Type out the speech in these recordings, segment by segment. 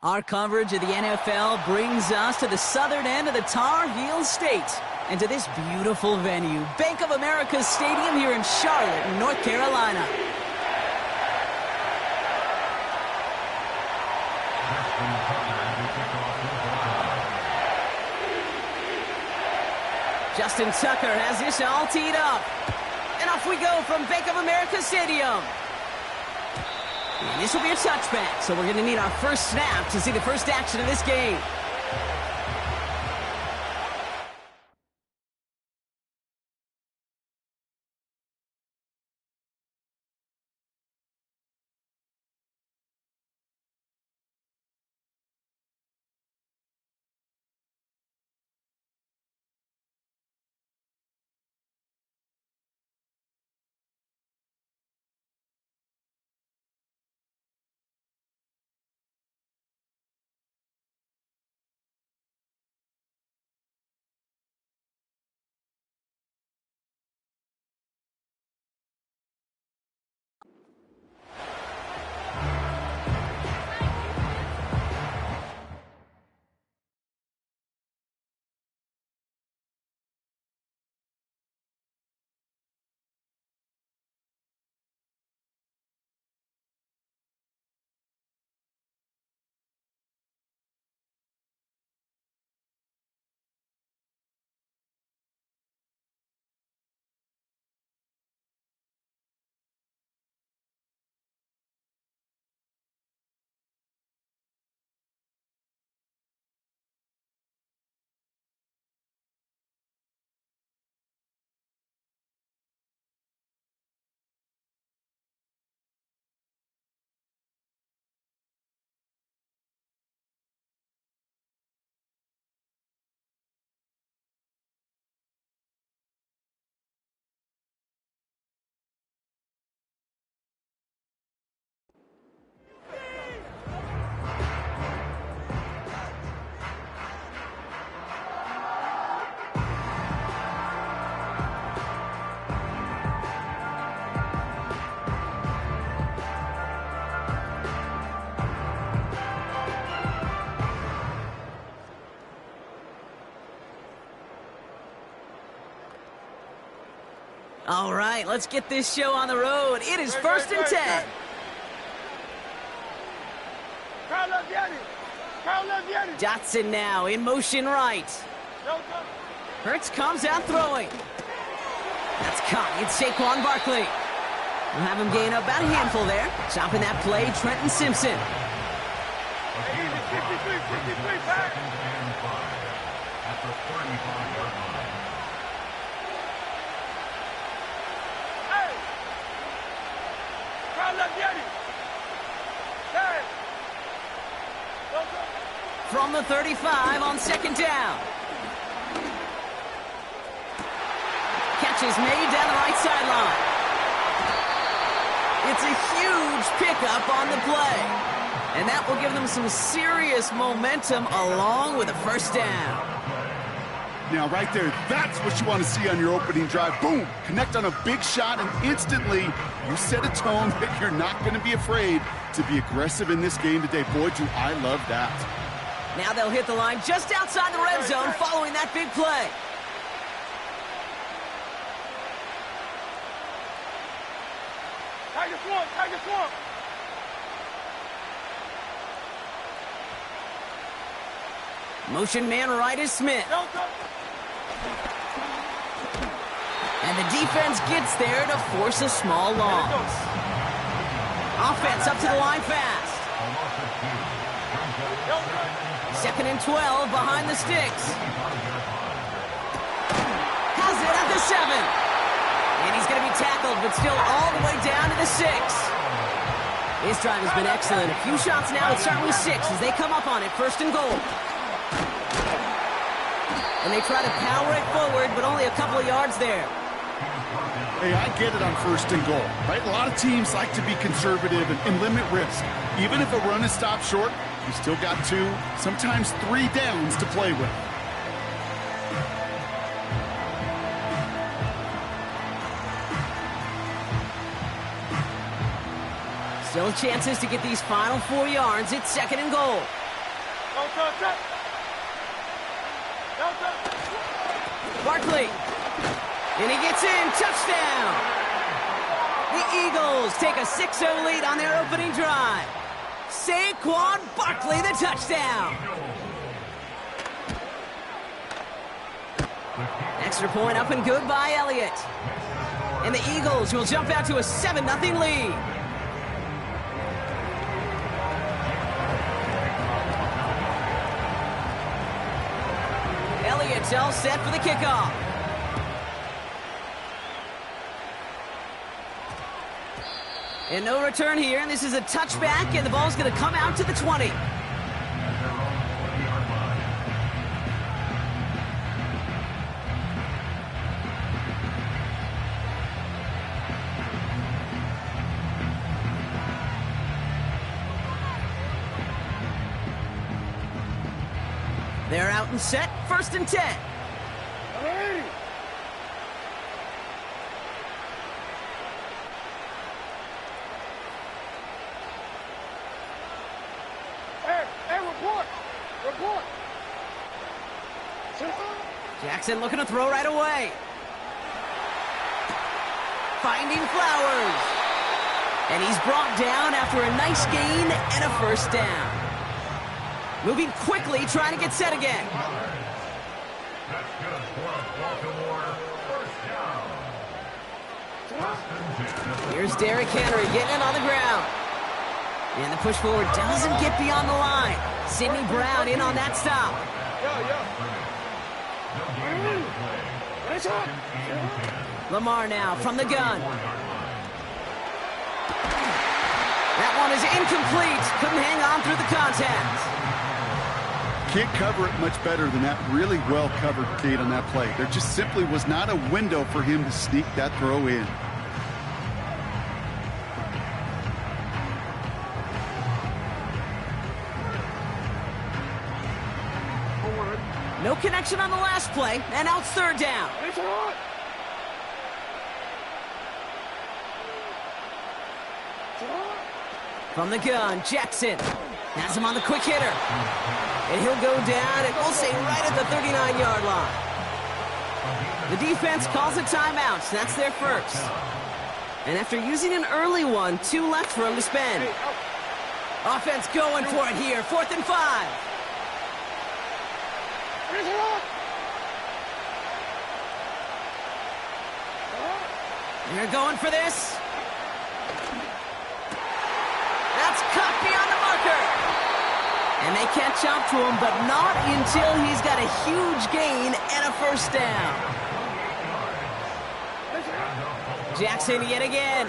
Our coverage of the NFL brings us to the southern end of the Tar Heel State and to this beautiful venue, Bank of America Stadium here in Charlotte, North Carolina. Justin Tucker has this all teed up. And off we go from Bank of America Stadium. And this will be a touchback, so we're going to need our first snap to see the first action of this game. All right, let's get this show on the road. It is first and 10. Dotson now in motion right. Hurts comes out throwing. That's caught. It's Saquon Barkley. We'll have him gain up about a handful there. Chopping that play, Trenton Simpson. From the 35 on second down. Catch is made down the right sideline. It's a huge pickup on the play. And that will give them some serious momentum along with a first down. Now, right there, that's what you want to see on your opening drive. Boom! Connect on a big shot, and instantly you set a tone that you're not going to be afraid to be aggressive in this game today. Boy, do I love that. Now they'll hit the line just outside the red zone following that big play. Tiger swamp, Tiger swamp. Motion man right is Smith. And the defense gets there to force a small loss. Offense up to the line fast. Second and 12 behind the sticks. Has it at the 7. And he's going to be tackled, but still all the way down to the 6. This drive has been excellent. A few shots now, it's certainly 6 as they come up on it, first and goal. And they try to power it forward, but only a couple of yards there. Hey, I get it on first and goal, right? A lot of teams like to be conservative and limit risk. Even if a run is stopped short, you still got 2, sometimes 3 downs to play with. Still chances to get these final 4 yards. It's second and goal. Barkley. And he gets in. Touchdown. The Eagles take a 6-0 lead on their opening drive. Saquon Barkley, the touchdown. Extra point up and good by Elliott. And the Eagles will jump out to a 7-0 lead. Elliott's all set for the kickoff. And no return here, and this is a touchback, and the ball's going to come out to the 20. They're out and set, 1st and 10. Hey! Report! Report! Jackson looking to throw right away. Finding Flowers. And he's brought down after a nice gain and a 1st down. Moving quickly, trying to get set again. Here's Derrick Henry getting it on the ground. And the push forward doesn't get beyond the line. Sidney Brown in on that stop. Lamar now from the gun. That one is incomplete. Couldn't hang on through the contact. Can't cover it much better than that. Really well covered, Kate, on that play. There just simply was not a window for him to sneak that throw in. No connection on the last play, and now it's 3rd down. From the gun, Jackson has him on the quick hitter. And he'll go down, and we'll say right at the 39-yard line. The defense calls a timeout, so that's their 1st. And after using an early one, 2 left for him to spend. Offense going for it here, 4th and 5. They're going for this. That's cut beyond the marker. And they catch up to him, but not until he's got a huge gain and a 1st down. Jackson yet again.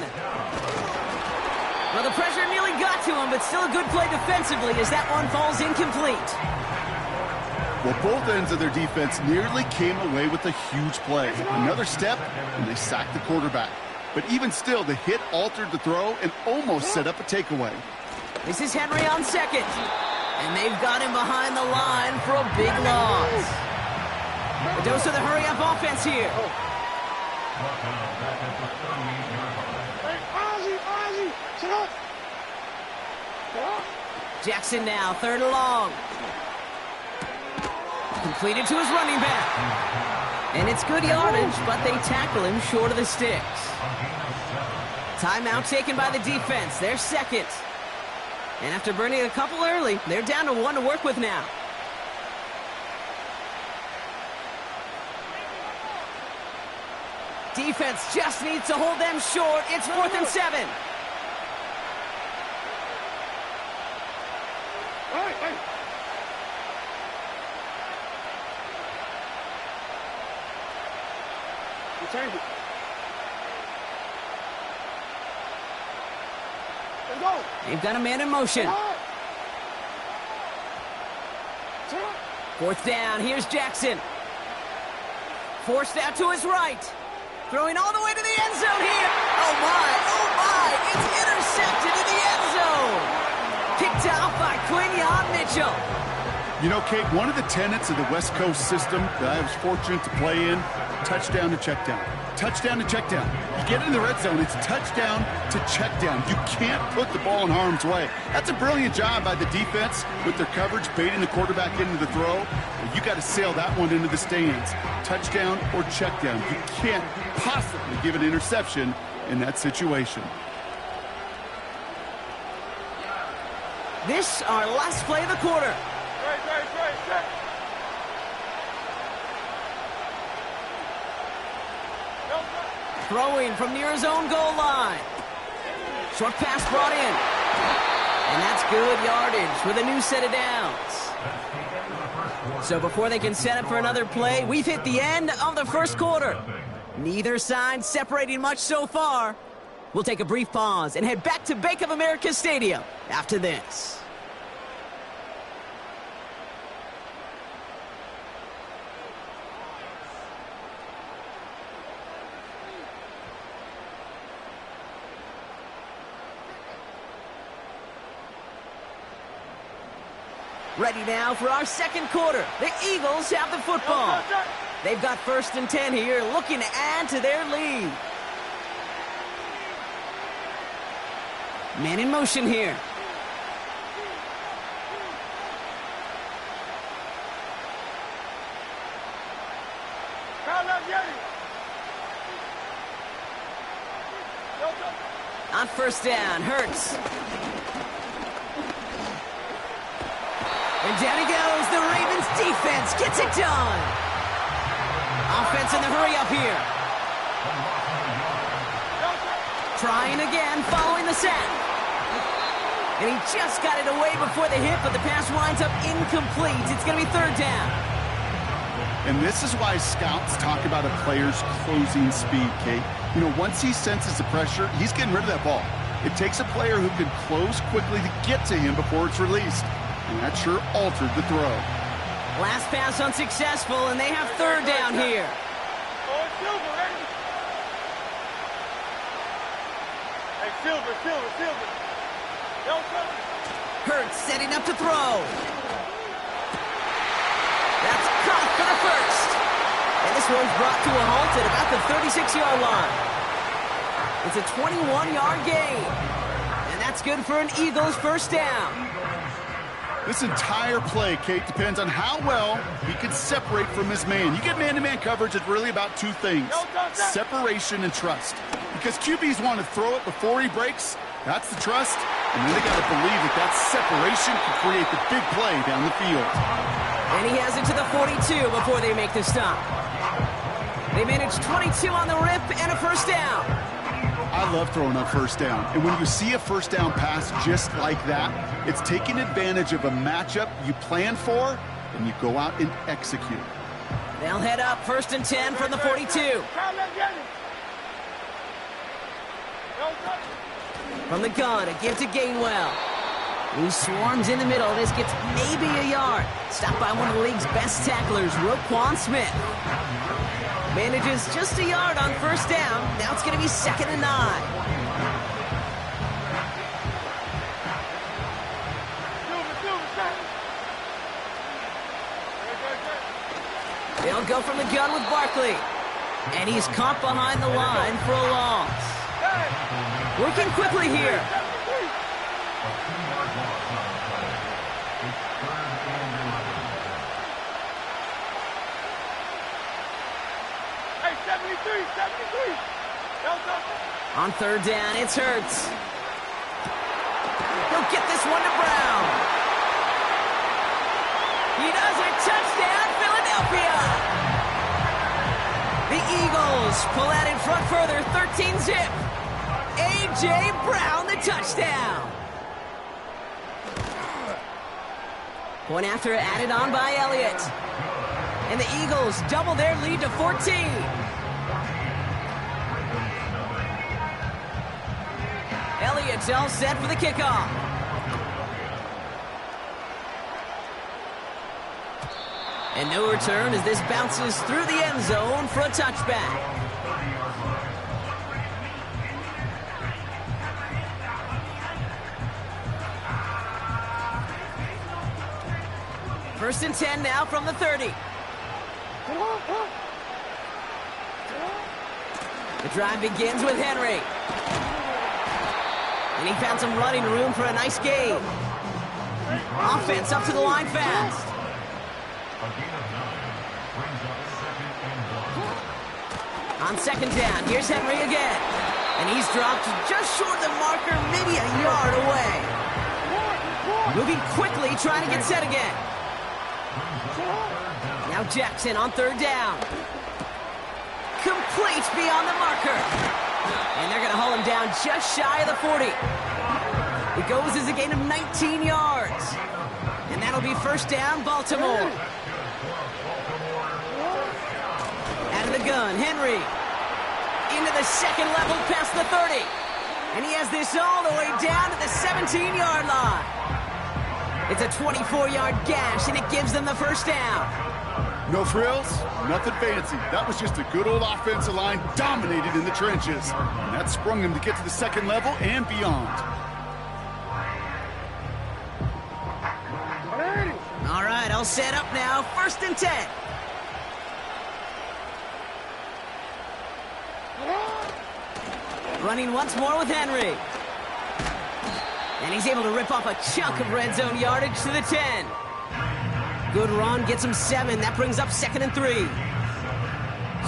Well, the pressure nearly got to him, but still a good play defensively as that one falls incomplete. Well, both ends of their defense nearly came away with a huge play. Another step, and they sacked the quarterback. But even still, the hit altered the throw and almost set up a takeaway. This is Henry on 2nd. And they've got him behind the line for a big loss. A dose of the hurry-up offense here. Jackson now, 3rd and long. Completed to his running back. And it's good yardage, but they tackle him short of the sticks. Timeout taken by the defense. They're 2nd. And after burning a couple early, they're down to 1 to work with now. Defense just needs to hold them short. It's 4th and 7. Change it. They've got a man in motion. 4th down. Here's Jackson. Forced out to his right. Throwing all the way to the end zone here. Oh, my. It's intercepted in the end zone. Kicked out by Quinyon Mitchell. You know, Kate, one of the tenets of the West Coast system that I was fortunate to play in, touchdown to check down. touchdown to check down. You get in the red zone, it's touchdown to check down. You can't put the ball in harm's way. That's a brilliant job by the defense with their coverage, baiting the quarterback into the throw. You got to sail that one into the stands. Touchdown or check down. You can't possibly give an interception in that situation. This our last play of the quarter. Right. Throwing from near his own goal line. Short pass brought in. And that's good yardage with a new set of downs. So before they can set up for another play, we've hit the end of the first quarter. Neither side separating much so far. We'll take a brief pause and head back to Bank of America Stadium after this. Ready now for our second quarter. The Eagles have the football. They've got 1st and 10 here, looking to add to their lead. Man in motion here. On 1st down, Hurts. And down he goes. The Ravens defense gets it done. Offense in the hurry up here. Trying again, following the sack. And he just got it away before the hit, but the pass winds up incomplete. It's going to be 3rd down. And this is why scouts talk about a player's closing speed, Kate. You know, once he senses the pressure, he's getting rid of that ball. It takes a player who can close quickly to get to him before it's released. And that sure altered the throw. Last pass unsuccessful, and they have 3rd down here. Silver. Hurts setting up to throw. That's caught for the 1st. And this one's brought to a halt at about the 36-yard line. It's a 21-yard gain. And that's good for an Eagles 1st down. This entire play, Kate, depends on how well he can separate from his man. You get man-to-man coverage, it's really about 2 things, separation and trust. Because QBs want to throw it before he breaks, that's the trust, and then they got to believe that separation can create the big play down the field. And he has it to the 42 before they make the stop. They managed 22 on the rip and a 1st down. I love throwing on 1st down. And when you see a 1st down pass just like that, it's taking advantage of a matchup you plan for, and you go out and execute. They'll head up 1st and 10 from the 42. From the gun, a give to Gainwell. He swarms in the middle. This gets maybe a yard. Stopped by one of the league's best tacklers, Roquan Smith. Manages just a yard on 1st down. Now it's going to be 2nd and 9. They'll go from the gun with Barkley. And he's caught behind the line for a loss. Working quickly here. On 3rd down, it's Hurts. He'll get this one to Brown. He does it. Touchdown, Philadelphia. The Eagles pull out in front further, 13-zip. A.J. Brown, the touchdown. Point after added on by Elliott. And the Eagles double their lead to 14. Elliott's all set for the kickoff. And no return as this bounces through the end zone for a touchback. First and 10 now from the 30. The drive begins with Henry. And he found some running room for a nice gain. Offense up to the line fast. On second down, here's Henry again. And he's dropped just short of the marker, maybe a yard away. Moving quickly, trying to get set again. Now Jackson on third down. Complete beyond the marker. And they're going to haul him down just shy of the 40. It goes as a gain of 19 yards. And that'll be first down, Baltimore. Out of the gun, Henry. Into the second level past the 30. And he has this all the way down to the 17-yard line. It's a 24-yard gash, and it gives them the first down. No frills, nothing fancy. That was just a good old offensive line dominated in the trenches. And that sprung him to get to the second level and beyond. All right, all set up now. First and 10. Running once more with Henry. And he's able to rip off a chunk of red zone yardage to the 10. Good run, gets him 7. That brings up second and 3.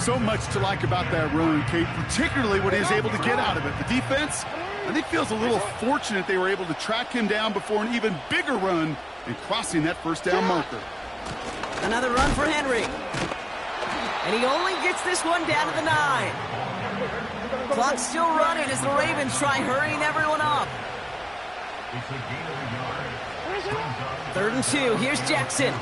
So much to like about that run, Kate, particularly what he was able to get out of it. The defense, I think, feels a little fortunate they were able to track him down before an even bigger run and crossing that first down marker. Another run for Henry. And he only gets this one down to the 9. Clock's still running as the Ravens try hurrying everyone up. Third and 2. Here's Jackson.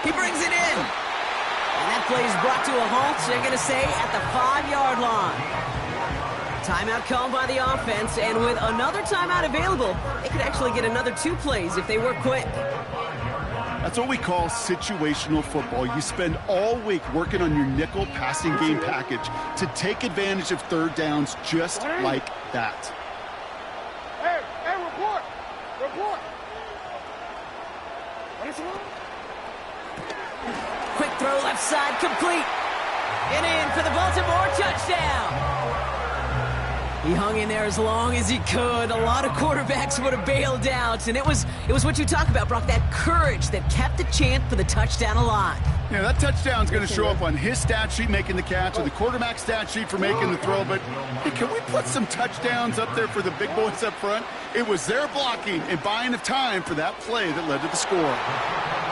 He brings it in. And that play is brought to a halt, so they're going to say at the 5-yard line. Timeout called by the offense, and with another timeout available, they could actually get another 2 plays if they work quick. That's what we call situational football. You spend all week working on your nickel passing game package to take advantage of third downs just like that. Hey, report! Report! Quick throw left side, complete. And in for the Baltimore touchdown. He hung in there as long as he could. A lot of quarterbacks would have bailed out. And it was what you talk about, Brock, that courage that kept the chant for the touchdown alive. Yeah, that touchdown's going to show up on his stat sheet making the catch or the quarterback stat sheet for making the throw. But hey, can we put some touchdowns up there for the big boys up front? It was their blocking and buying of time for that play that led to the score.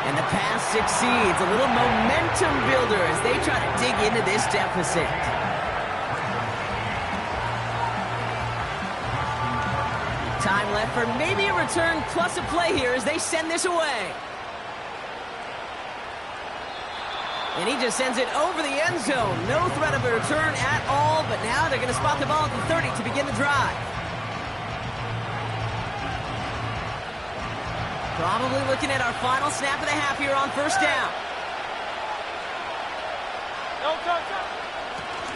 And the pass succeeds. A little momentum builder as they try to dig into this deficit. Time left for maybe a return plus a play here as they send this away. And he just sends it over the end zone. No threat of a return at all, but now they're going to spot the ball at the 30 to begin the drive. Probably looking at our final snap of the half here on first down.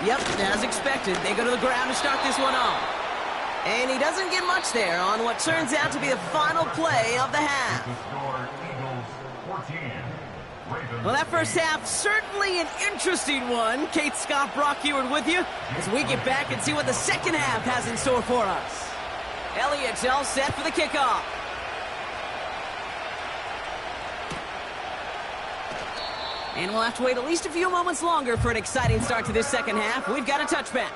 Yep, as expected. They go to the ground to start this one off. And he doesn't get much there on what turns out to be the final play of the half. Well, that first half, certainly an interesting one. Kate, Scott, Brock Ewart with you as we get back and see what the second half has in store for us. Elliott's all set for the kickoff. And we'll have to wait at least a few moments longer for an exciting start to this second half. We've got a touchback.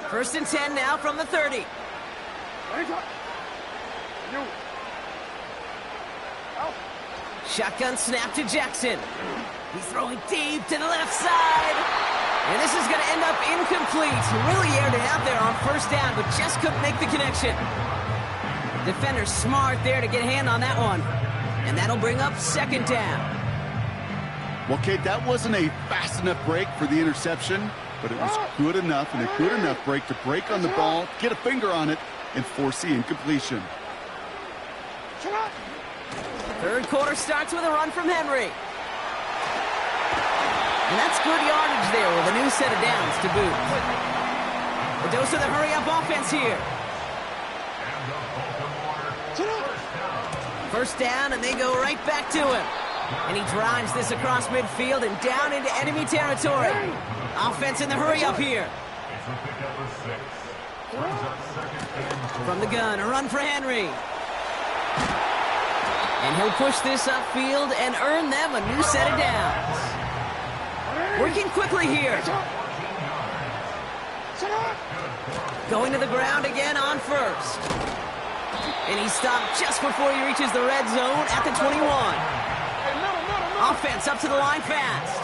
First and 10 now from the 30. Shotgun snap to Jackson. He's throwing deep to the left side. And this is going to end up incomplete. Really aired it out there on first down, but just couldn't make the connection. Defender smart there to get a hand on that one. And that'll bring up second down. Well, Kate, that wasn't a fast enough break for the interception, but it was good enough and a good enough break to break on the ball, get a finger on it, and force the incompletion. Third quarter starts with a run from Henry. And that's good yardage there with a new set of downs to boot. A dose of the hurry-up offense here. First down, and they go right back to him. And he drives this across midfield and down into enemy territory. Offense in the hurry up here. From the gun, a run for Henry. And he'll push this upfield and earn them a new set of downs. Working quickly here. Going to the ground again on first. And he stopped just before he reaches the red zone at the 21. Offense up to the line fast.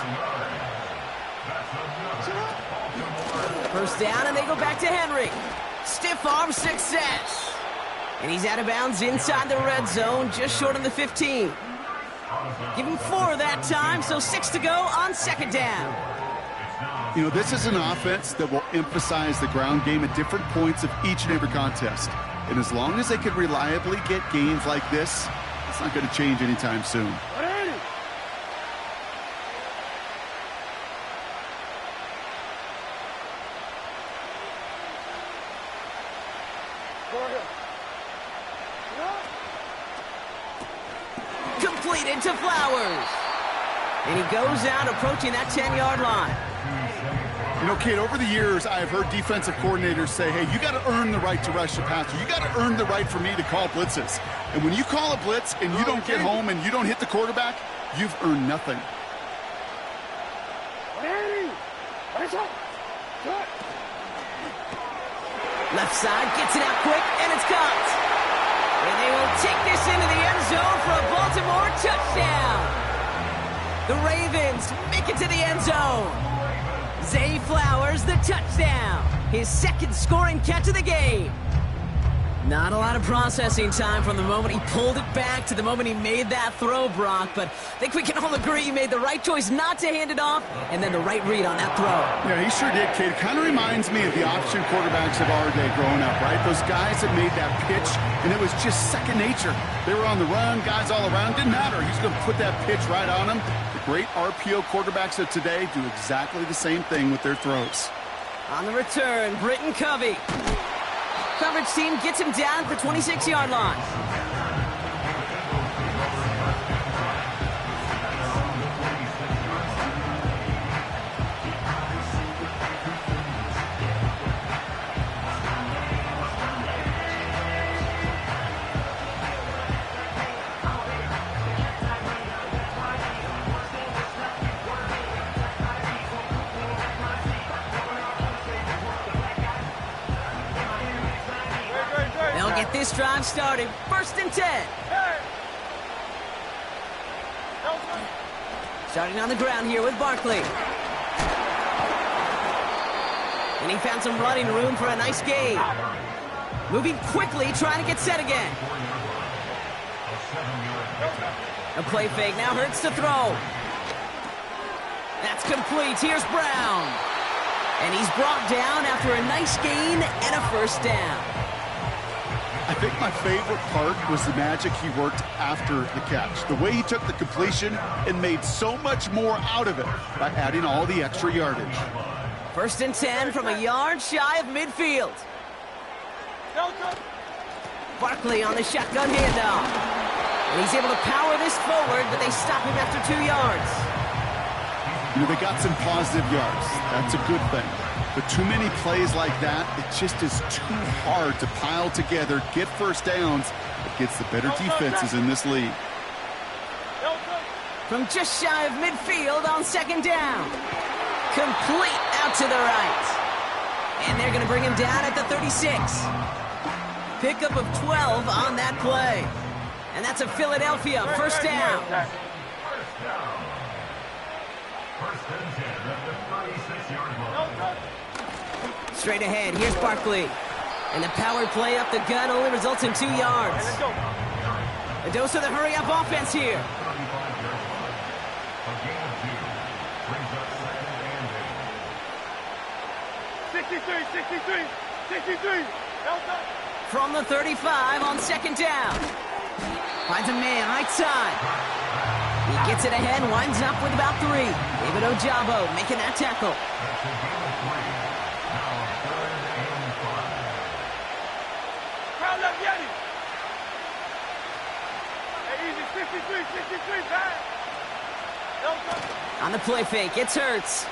First down, and they go back to Henry. Stiff arm success. And he's out of bounds inside the red zone, just short of the 15. Give him 4 that time, so 6 to go on second down. You know, this is an offense that will emphasize the ground game at different points of each and every contest. And as long as they can reliably get gains like this, it's not going to change anytime soon. Completed to Flowers. And he goes out approaching that 10-yard line. You know, Kate, over the years, I've heard defensive coordinators say, hey, you got to earn the right to rush the passer. You got to earn the right for me to call blitzes. And when you call a blitz and you don't get home and you don't hit the quarterback, you've earned nothing. Left side, gets it out quick, and it's caught. And they will take this into the end zone for a Baltimore touchdown. The Ravens make it to the end zone. Zay Flowers, the touchdown. His second scoring catch of the game. Not a lot of processing time from the moment he pulled it back to the moment he made that throw, Brock. But I think we can all agree he made the right choice not to hand it off, and then the right read on that throw. Yeah, he sure did, kid. Kind of reminds me of the option quarterbacks of our day growing up, right? Those guys that made that pitch, and it was just second nature. They were on the run, guys all around. Didn't matter. He's going to put that pitch right on them. The great RPO quarterbacks of today do exactly the same thing with their throws. On the return, Britton Covey. Coverage team gets him down at the 26-yard line. Get this drive started. 1st and 10. Starting on the ground here with Barkley. And he found some running room for a nice gain. Moving quickly, trying to get set again. A play fake, now Hurts to throw. That's complete. Here's Brown. And he's brought down after a nice gain and a first down. I think my favorite part was the magic he worked after the catch. The way he took the completion and made so much more out of it by adding all the extra yardage. 1st and 10 from a yard shy of midfield. Barkley on the shotgun handoff. And he's able to power this forward, but they stop him after 2 yards. You know, they got some positive yards. That's a good thing. But too many plays like that, it just is too hard to pile together, get first downs against the better defenses in this league. From just shy of midfield on 2nd down. Complete out to the right. And they're going to bring him down at the 36. Pickup of 12 on that play. And that's a Philadelphia 1st down. Straight ahead, here's Barkley. And the power play up the gut only results in 2 yards. A dose of the hurry-up offense here. From the 35 on 2nd down. Finds a man right side. He gets it ahead, winds up with about 3. David Ojabo making that tackle. 63, bad. On the play fake, it's Hurts.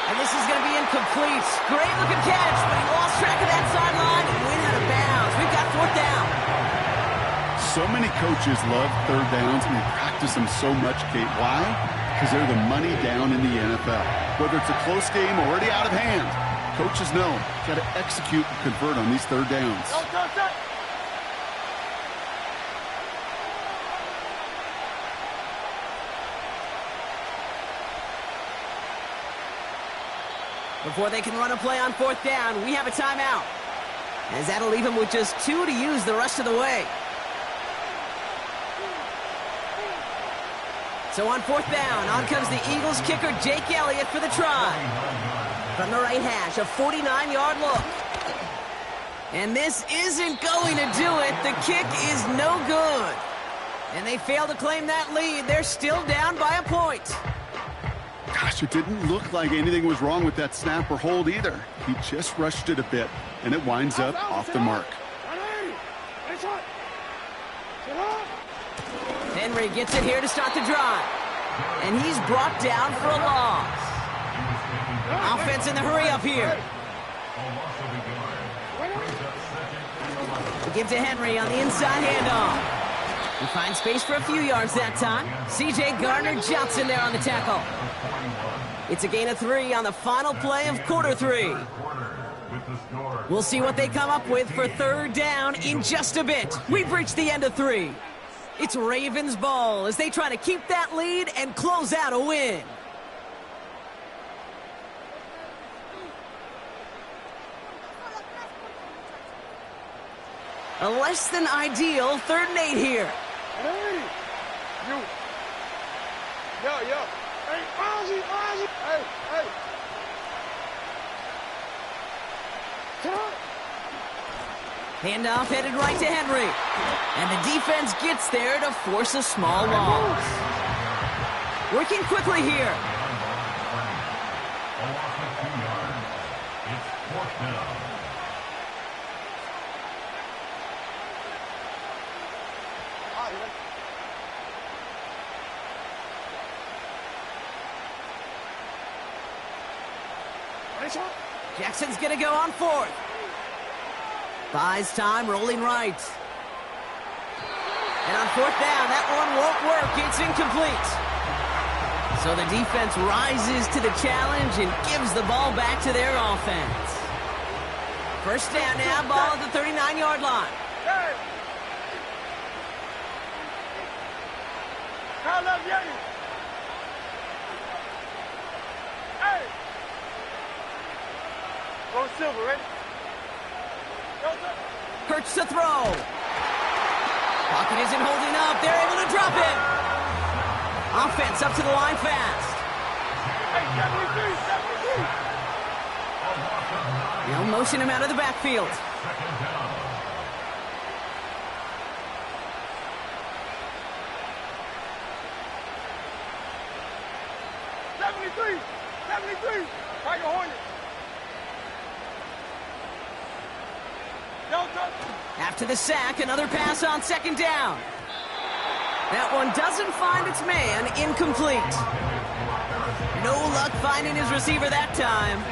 And this is going to be incomplete. Great looking catch, but he lost track of that sideline and went out of bounds. We've got fourth down. So many coaches love third downs and they practice them so much, Kate. Why? Because they're the money down in the NFL. Whether it's a close game or already out of hand, coaches know got to execute and convert on these third downs. Before they can run a play on fourth down, we have a timeout. As that'll leave him with just 2 to use the rest of the way. So on fourth down, on comes the Eagles kicker, Jake Elliott, for the try. From the right hash, a 49-yard look. And this isn't going to do it. The kick is no good. And they fail to claim that lead. They're still down by a point. Gosh, it didn't look like anything was wrong with that snap or hold either. He just rushed it a bit, and it winds up off the mark. Henry gets it here to start the drive. And he's brought down for a loss. Offense in the hurry up here. We give to Henry on the inside handoff. He finds space for a few yards that time. C.J. Gardner-Johnson there on the tackle. It's a gain of 3 on the final play of quarter 3. We'll see what they come up with for third down in just a bit. We've reached the end of 3. It's Ravens ball as they try to keep that lead and close out a win. A less than ideal 3rd and 8 here. Hey, you. Yo. Hey, Ozzy. Hey. Come on. Handoff headed right to Henry. And the defense gets there to force a small loss. Working quickly here. Jackson's going to go on 4th. Buys time, rolling right. And on 4th down, that one won't work. It's incomplete. So the defense rises to the challenge and gives the ball back to their offense. First down now, ball at the 39-yard line. Hey! Hey! Go Silver, ready? Hurts to throw. Pocket isn't holding up. They're able to drop it. Offense up to the line fast. Hey, 73. They'll motion him out of the backfield. Tiger Hornet. After the sack, another pass on 2nd down. That one doesn't find its man, incomplete. No luck finding his receiver that time.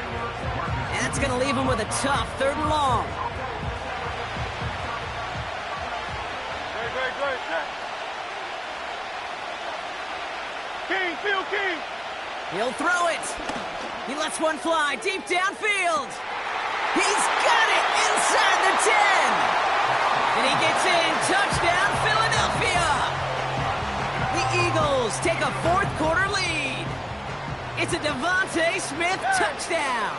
And that's going to leave him with a tough 3rd and long. King, Phil King. He'll throw it. He lets one fly deep downfield. He's got it inside the 10. And he gets in. Touchdown, Philadelphia. The Eagles take a 4th quarter lead. It's a Devontae Smith touchdown.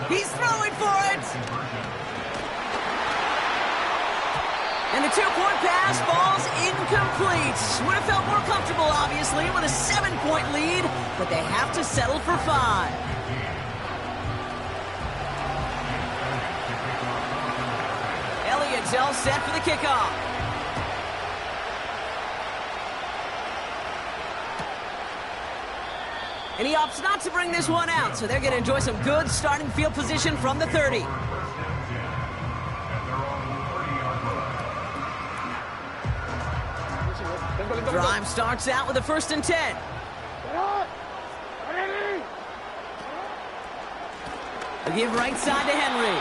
He's throwing for it. And the 2-point pass falls incomplete. Would have felt more comfortable, obviously, with a 7-point lead, but they have to settle for 5. Elliott's all set for the kickoff. And he opts not to bring this one out, so they're going to enjoy some good starting field position from the 30. Drive starts out with a 1st and 10. They give right side to Henry.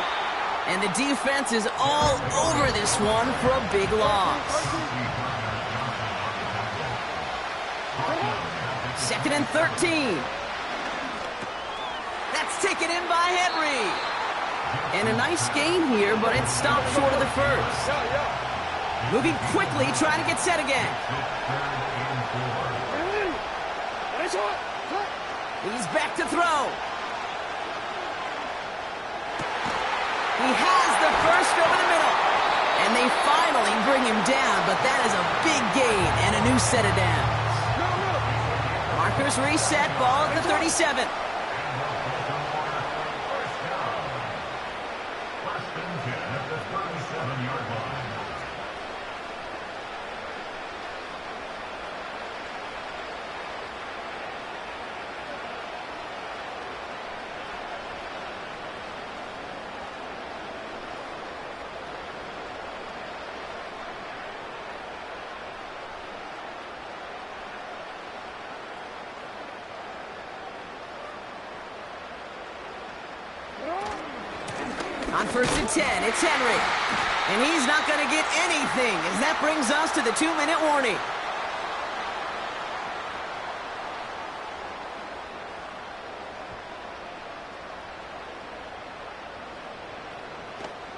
And the defense is all over this one for a big loss. 2nd and 13. That's taken in by Henry. And a nice gain here, but it stopped short of the 1st. Moving quickly, trying to get set again. He's back to throw. He has the 1st over the middle. And they finally bring him down, but that is a big gain and a new set of downs. Markers reset, ball at the 37. On 1st and 10, it's Henry. And he's not going to get anything as that brings us to the 2-minute warning.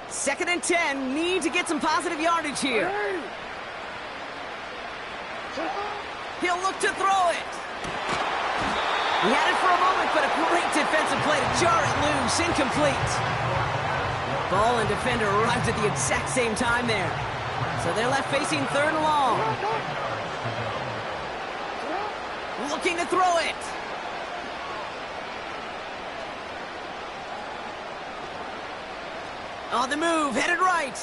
Second and 10, need to get some positive yardage here. He'll look to throw it. He had it for a moment, but a great defensive play to jar it loose, incomplete. Ball and defender arrived at the exact same time there. So they're left facing 3rd and long. Looking to throw it. On the move, headed right.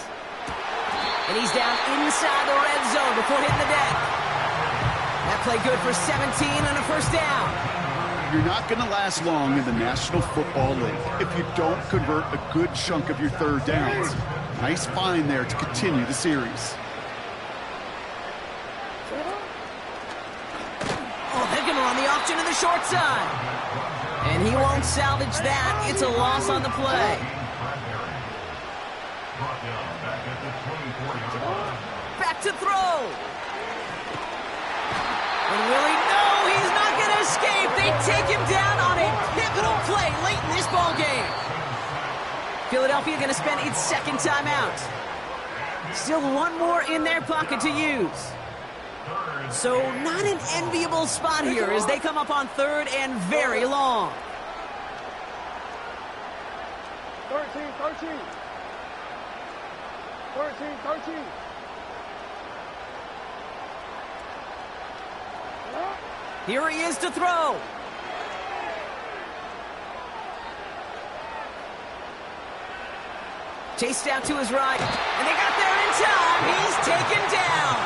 And he's down inside the red zone before hitting the deck. That play good for 17 on a 1st down. You're not going to last long in the National Football League if you don't convert a good chunk of your 3rd downs. Nice find there to continue the series. Oh, they're going to run the option to the short side. And he won't salvage that. It's a loss on the play. Back to throw. And Willie, no, he's not going to escape. They take him down on a pivotal play late in this ball game. Philadelphia going to spend its 2nd timeout. Still one more in their pocket to use. So not an enviable spot here as they come up on 3rd and very long. 13. Here he is to throw. Chased out to his right. And they got there in time. He's taken down.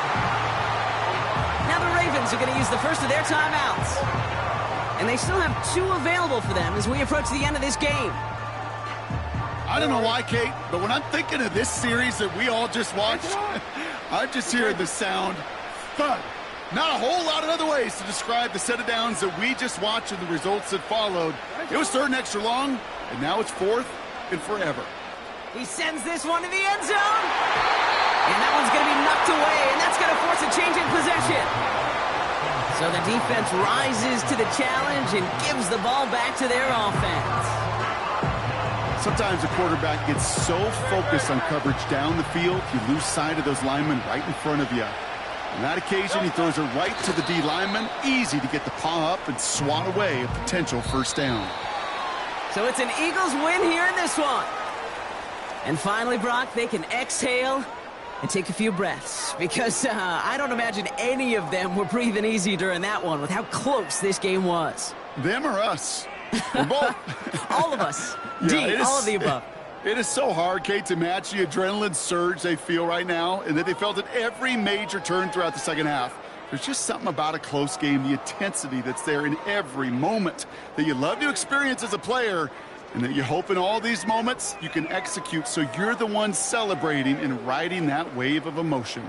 Now the Ravens are going to use the 1st of their timeouts. And they still have 2 available for them as we approach the end of this game. I don't know why, Kate, but when I'm thinking of this series that we all just watched, I'm just hearing the sound thud. Not a whole lot of other ways to describe the set of downs that we just watched and the results that followed. It was 3rd and extra long, and now it's 4th and forever. He sends this one to the end zone. And that one's going to be knocked away, and that's going to force a change in possession. So the defense rises to the challenge and gives the ball back to their offense. Sometimes a quarterback gets so focused on coverage down the field, you lose sight of those linemen right in front of you. On that occasion, he throws it right to the D lineman. Easy to get the paw up and swat away a potential 1st down. So it's an Eagles win here in this one. And finally, Brock, they can exhale and take a few breaths. Because I don't imagine any of them were breathing easy during that one with how close this game was. Them or us? We're both. All of us. Yeah, all of the above. It is so hard, Kate, to match the adrenaline surge they feel right now and that they felt at every major turn throughout the 2nd half. There's just something about a close game, the intensity that's there in every moment that you love to experience as a player and that you hope in all these moments you can execute so you're the one celebrating and riding that wave of emotion.